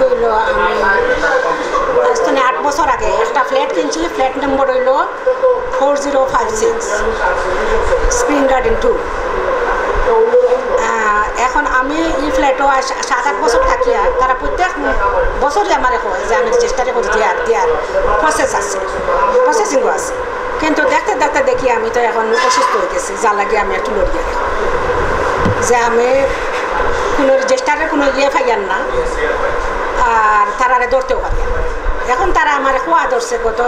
হইল আমি আজকে 8 বছর আগে একটা ফ্ল্যাট কিনছি। ফ্ল্যাট নম্বর হইল 4056 স্প্রিং গার্ডেন 2। এখন আমি এই ফ্ল্যাটও 7-8 বছর থাকিয়া তারা প্রত্যেক বছরই আমার কয় যে আমি চেষ্টাটা করি দেওয়ার প্রসেস আছে, প্রসেসিংও আছে। কিন্তু দেখতে দেখতে দেখি আমি তো এখন অসুস্থ হয়ে গেছি, যা লাগে আমি একটু লড়িয়ে দেখি যে আমি কোনো রেজিস্টারের কোনো পাইয়ান না, আর তারারে ধরতেও পারি। এখন তারা আমার খোয়া ধরছে গত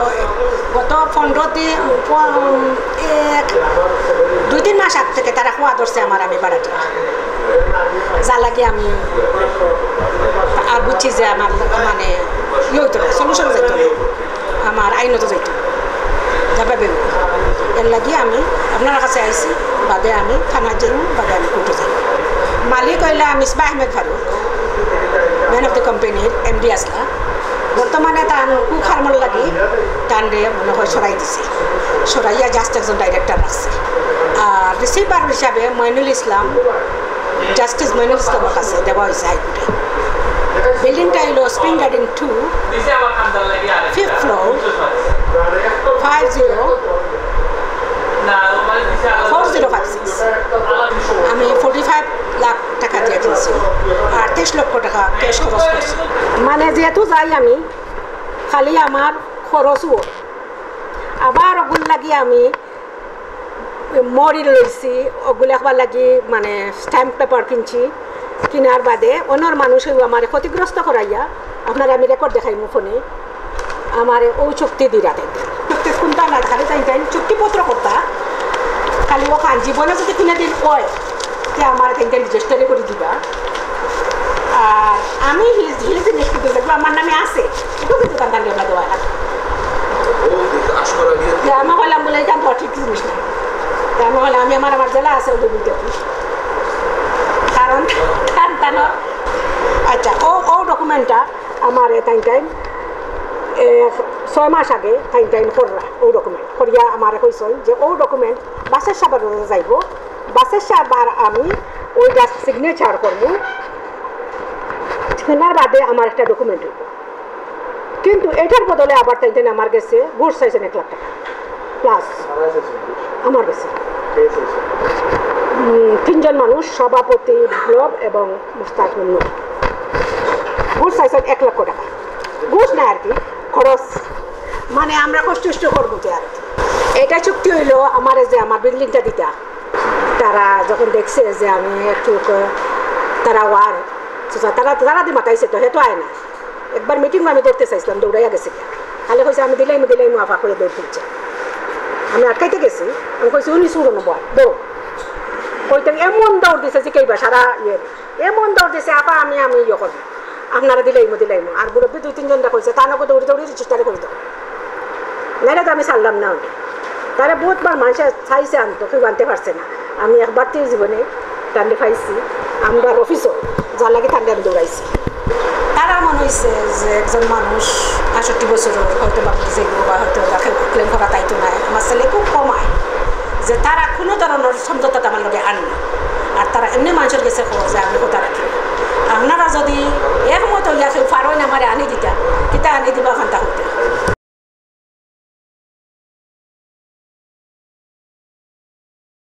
2-3 মাস আগ থেকে তারা খোয়া ধরছে আমার, আমি বাড়াটি যা লাগে আমি আর বুঝছি যে আমার মানে হইতো না, সলিউশন যাইত না, আমার আইনত যাইত যাবে বেরো। এর লাগিয়ে আমি আপনার কাছে আইসি, বাদে আমি থানা যাই, বাদে আমি কোর্টে যাই। মালিক হইলে Misbah Ahmed Faruk, man of the কোম্পানির এমডি আসলা। বর্তমানে তার কুক হারমোন লাগি টানরে মনে হয় সরাই দিছে, সরাইয়া জাস্ট একজন ডাইরেক্টর রাখছে। আর রিসিভার হিসাবে মইনুল ইসলাম, জাস্টিস মইনুল ইসলামের কাছে দেওয়া হয়েছে হাইকোর্টে। বিল্ডিংটা হলো স্প্রিং গার্ডেন 2, 5th floor, 4056। আমি 45 লাখ টাকা দিয়ে কিনছি আর 23 লক্ষ টাকা ক্যাশ খরচ করছি। মানে যেহেতু যাই আমি খালি আমার খরচও, আবার ওগুলো লাগি আমি মরি লইছি, ওগুলো একবার লাগি মানে স্ট্যাম্প পেপার কিনছি। কিনার বাদে অন্যর মানুষও আমার ক্ষতিগ্রস্ত করাইয়া, আপনার আমি রেকর্ড দেখাই ফোনে, আমার ও চুক্তি দিয়ে রাখেন। চুক্তি কোনটা না খালি তাই চুক্তিপত্র করতা, খালি ও খান জীবনে যদি কিনে দিন কয় যে আমার এখানটা রেজিস্টারে করে দিবা। আর আমি হিলি জিনিস কিন্তু দেখবো আমার নামে আছে, এটাও কিন্তু তার নামে আমরা দেওয়া লাগে। আমি বললাম বলে এটা ঠিক জিনিস না, আমি বললাম আমি আমার জেলা আছে ওদের বুঝতে, কারণ আচ্ছা ও ডকুমেন্টটা আমার টাইম 6 মাস আগে টাইম কররা। ও ডকুমেন্ট করিয়া আমার কইসন যে ও ডকুমেন্ট বাসের সাবার যাইব, বাসের সাবার আমি ওই জাস্ট সিগনেচার করবো, কেনার বাদে আমার একটা ডকুমেন্ট হইব। কিন্তু এটার বদলে আবার তাই আমার গেছে ঘুষ চাইছেন 1 লাখ টাকা প্লাস আমার গেছে। 3 জন মানুষ, সভাপতি বিপ্লব এবং মুস্তাক নূর, ঘুষ চাইছেন 1 লক্ষ টাকা। ঘুষ না আর কি, খরচ, মানে আমরা কষ্ট করবো যে আর এটা চুক্তি হইলো আমার যে আমার বিল্ডিংটা দিতা। তারা যখন দেখছে যে আমি একটু তারা ওয়ার তারা দি মাতাইছে, তো হেতো আয় না। একবার মিটিং আমি ধরতে চাইছিলাম, দৌড়াইয়া গেছে, খালি কইছে আমি দিলাই আফা করে দৌড় তুলছে। আমি আটকাইতে গেছি, আমি কইছি উনি শুরো নেবো দৌড়, কইতে এমন দৌড় দিছে যে কেইবা সারা এমন দৌড় দিছে আপা আমি ইয়ে করবো, আপনারা দিলাইমো। আর মুরব্বী 2-3 জনটা কইছে তা নকো দৌড়ি চেষ্টারে করে দাও, নাইলে তো আমি ছাড়লাম না। তারা বহুতবার মানুষের চাইছে আনতো, কেউ আনতে পারছে না। আমি একবার তো জীবনে টান্ডে পাইছি, আমরা অফিসও যা লাগে টান্ডে আমি দৌড়াইছি। তারা মনে হয়েছে যে একজন মানুষ 68 বছরের হয়তো বাবু যেগুলো বা হয়তো ক্লেম করা তাইতো নাই, আমার ছেলে খুব কমায় যে তারা কোনো ধরনের সমঝোতা আমার লগে আন না। আর তারা এমনি মানুষের গেছে যে আমি কথা রাখি, আপনারা যদি এর মতো ইয়াকে পারেন আমার আনি দিতা, কিতা আনি দিবা ওখানটা হইতে।